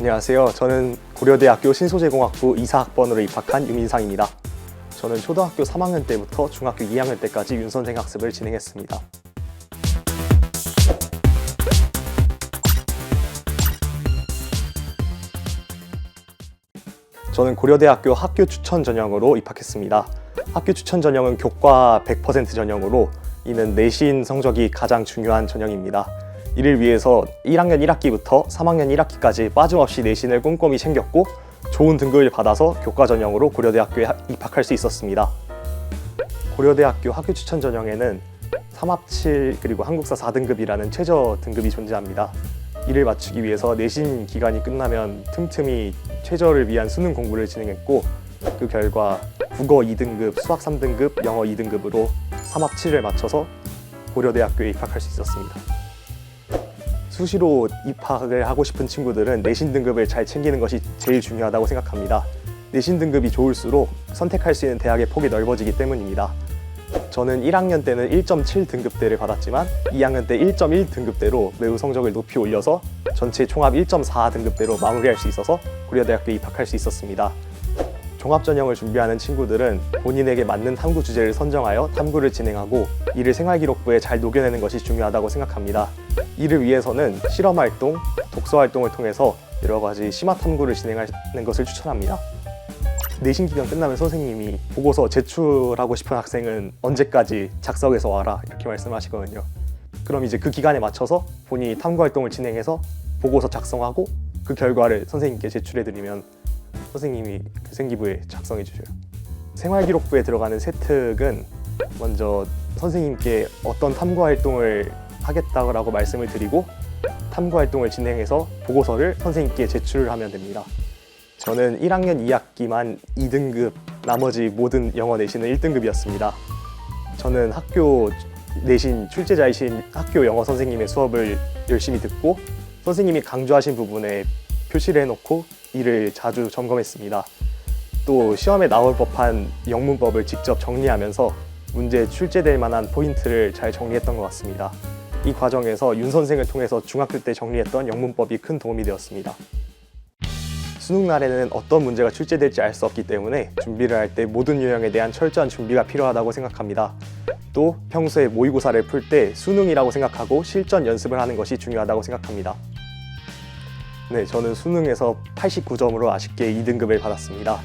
안녕하세요. 저는 고려대학교 신소재공학부 2사학번으로 입학한 유민상입니다. 저는 초등학교 3학년 때부터 중학교 2학년 때까지 윤선생 학습을 진행했습니다. 저는 고려대학교 학교 추천 전형으로 입학했습니다. 학교 추천 전형은 교과 100% 전형으로 이는 내신 성적이 가장 중요한 전형입니다. 이를 위해서 1학년 1학기부터 3학년 1학기까지 빠짐없이 내신을 꼼꼼히 챙겼고 좋은 등급을 받아서 교과 전형으로 고려대학교에 입학할 수 있었습니다. 고려대학교 학교 추천 전형에는 3합7 그리고 한국사 4등급이라는 최저 등급이 존재합니다. 이를 맞추기 위해서 내신 기간이 끝나면 틈틈이 최저를 위한 수능 공부를 진행했고 그 결과 국어 2등급, 수학 3등급, 영어 2등급으로 3합7을 맞춰서 고려대학교에 입학할 수 있었습니다. 수시로 입학을 하고 싶은 친구들은 내신 등급을 잘 챙기는 것이 제일 중요하다고 생각합니다. 내신 등급이 좋을수록 선택할 수 있는 대학의 폭이 넓어지기 때문입니다. 저는 1학년 때는 1.7 등급대를 받았지만 2학년 때 1.1 등급대로 매우 성적을 높이 올려서 전체 총합 1.4 등급대로 마무리할 수 있어서 고려대학교에 입학할 수 있었습니다. 종합전형을 준비하는 친구들은 본인에게 맞는 탐구 주제를 선정하여 탐구를 진행하고 이를 생활기록부에 잘 녹여내는 것이 중요하다고 생각합니다. 이를 위해서는 실험활동, 독서활동을 통해서 여러 가지 심화 탐구를 진행하는 것을 추천합니다. 내신 기간 끝나면 선생님이 보고서 제출하고 싶은 학생은 언제까지 작성해서 와라 이렇게 말씀하시거든요. 그럼 이제 그 기간에 맞춰서 본인이 탐구활동을 진행해서 보고서 작성하고 그 결과를 선생님께 제출해드리면 선생님이 그 생기부에 작성해 주셔요. 생활기록부에 들어가는 세특은 먼저 선생님께 어떤 탐구활동을 하겠다고 말씀을 드리고 탐구활동을 진행해서 보고서를 선생님께 제출을 하면 됩니다. 저는 1학년 2학기만 2등급, 나머지 모든 영어 내신은 1등급이었습니다. 저는 학교 내신 출제자이신 학교 영어 선생님의 수업을 열심히 듣고 선생님이 강조하신 부분에 표시를 해놓고 이를 자주 점검했습니다. 또 시험에 나올 법한 영문법을 직접 정리하면서 문제에 출제될 만한 포인트를 잘 정리했던 것 같습니다. 이 과정에서 윤 선생을 통해서 중학교 때 정리했던 영문법이 큰 도움이 되었습니다. 수능 날에는 어떤 문제가 출제될지 알 수 없기 때문에 준비를 할 때 모든 유형에 대한 철저한 준비가 필요하다고 생각합니다. 또 평소에 모의고사를 풀 때 수능이라고 생각하고 실전 연습을 하는 것이 중요하다고 생각합니다. 네, 저는 수능에서 89점으로 아쉽게 2등급을 받았습니다.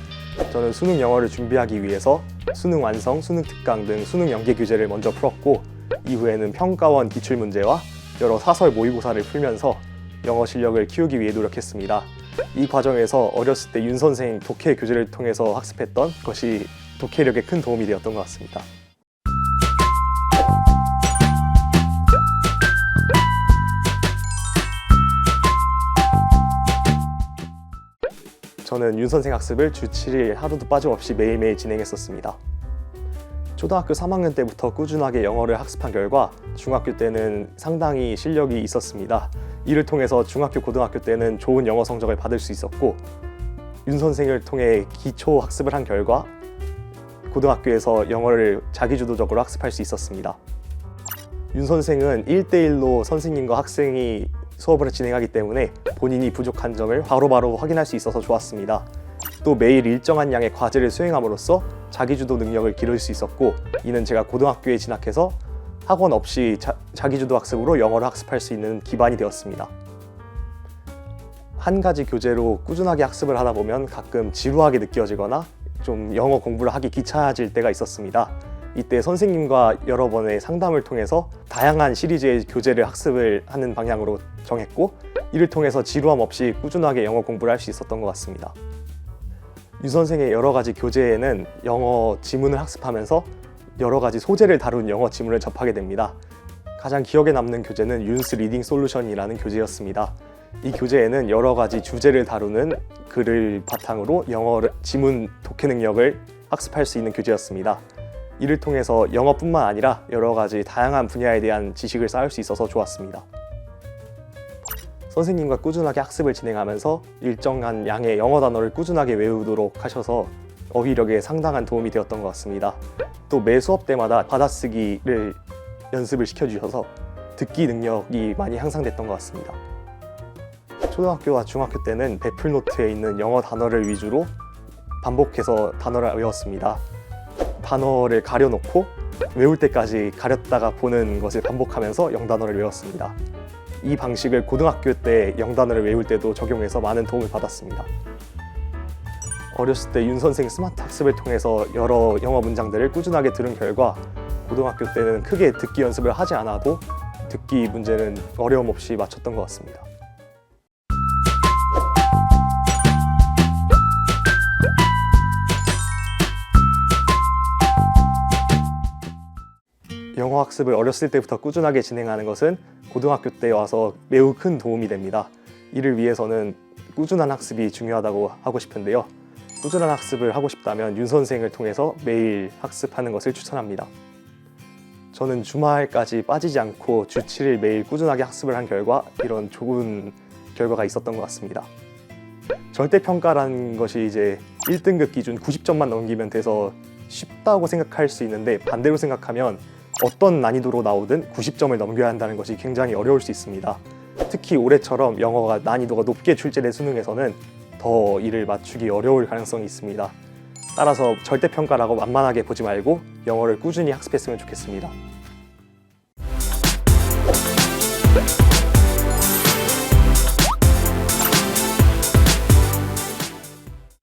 저는 수능 영어를 준비하기 위해서 수능 완성, 수능 특강 등 수능 연계 교재를 먼저 풀었고 이후에는 평가원 기출문제와 여러 사설 모의고사를 풀면서 영어 실력을 키우기 위해 노력했습니다. 이 과정에서 어렸을 때 윤 선생 독해 교재를 통해서 학습했던 것이 독해력에 큰 도움이 되었던 것 같습니다. 저는 윤 선생 학습을 주 7일 하루도 빠짐없이 매일매일 진행했었습니다. 초등학교 3학년 때부터 꾸준하게 영어를 학습한 결과 중학교 때는 상당히 실력이 있었습니다. 이를 통해서 중학교, 고등학교 때는 좋은 영어 성적을 받을 수 있었고 윤 선생을 통해 기초 학습을 한 결과 고등학교에서 영어를 자기주도적으로 학습할 수 있었습니다. 윤 선생은 1대1로 선생님과 학생이 수업을 진행하기 때문에 본인이 부족한 점을 바로바로 확인할 수 있어서 좋았습니다. 또 매일 일정한 양의 과제를 수행함으로써 자기주도 능력을 기를 수 있었고 이는 제가 고등학교에 진학해서 학원 없이 자기주도 학습으로 영어를 학습할 수 있는 기반이 되었습니다. 한 가지 교재로 꾸준하게 학습을 하다 보면 가끔 지루하게 느껴지거나 좀 영어 공부를 하기 귀찮아질 때가 있었습니다. 이때 선생님과 여러 번의 상담을 통해서 다양한 시리즈의 교재를 학습을 하는 방향으로 정했고 이를 통해서 지루함 없이 꾸준하게 영어 공부를 할 수 있었던 것 같습니다. 윤 선생의 여러 가지 교재에는 영어 지문을 학습하면서 여러 가지 소재를 다룬 영어 지문을 접하게 됩니다. 가장 기억에 남는 교재는 윤스 리딩 솔루션이라는 교재였습니다. 이 교재에는 여러 가지 주제를 다루는 글을 바탕으로 영어 지문 독해 능력을 학습할 수 있는 교재였습니다. 이를 통해서 영어뿐만 아니라 여러 가지 다양한 분야에 대한 지식을 쌓을 수 있어서 좋았습니다. 선생님과 꾸준하게 학습을 진행하면서 일정한 양의 영어 단어를 꾸준하게 외우도록 하셔서 어휘력에 상당한 도움이 되었던 것 같습니다. 또 매 수업 때마다 받아쓰기를 연습을 시켜주셔서 듣기 능력이 많이 향상됐던 것 같습니다. 초등학교와 중학교 때는 배플노트에 있는 영어 단어를 위주로 반복해서 단어를 외웠습니다. 단어를 가려놓고 외울 때까지 가렸다가 보는 것을 반복하면서 영단어를 외웠습니다. 이 방식을 고등학교 때 영단어를 외울 때도 적용해서 많은 도움을 받았습니다. 어렸을 때 윤 선생 스마트 학습을 통해서 여러 영어 문장들을 꾸준하게 들은 결과 고등학교 때는 크게 듣기 연습을 하지 않아도 듣기 문제는 어려움 없이 맞췄던 것 같습니다. 영어 학습을 어렸을 때부터 꾸준하게 진행하는 것은 고등학교 때 와서 매우 큰 도움이 됩니다. 이를 위해서는 꾸준한 학습이 중요하다고 하고 싶은데요. 꾸준한 학습을 하고 싶다면 윤 선생을 통해서 매일 학습하는 것을 추천합니다. 저는 주말까지 빠지지 않고 주 7일 매일 꾸준하게 학습을 한 결과 이런 좋은 결과가 있었던 것 같습니다. 절대평가라는 것이 이제 1등급 기준 90점만 넘기면 돼서 쉽다고 생각할 수 있는데 반대로 생각하면 어떤 난이도로 나오든 90점을 넘겨야 한다는 것이 굉장히 어려울 수 있습니다. 특히 올해처럼 영어가 난이도가 높게 출제된 수능에서는 더 이를 맞추기 어려울 가능성이 있습니다. 따라서 절대평가라고 만만하게 보지 말고 영어를 꾸준히 학습했으면 좋겠습니다.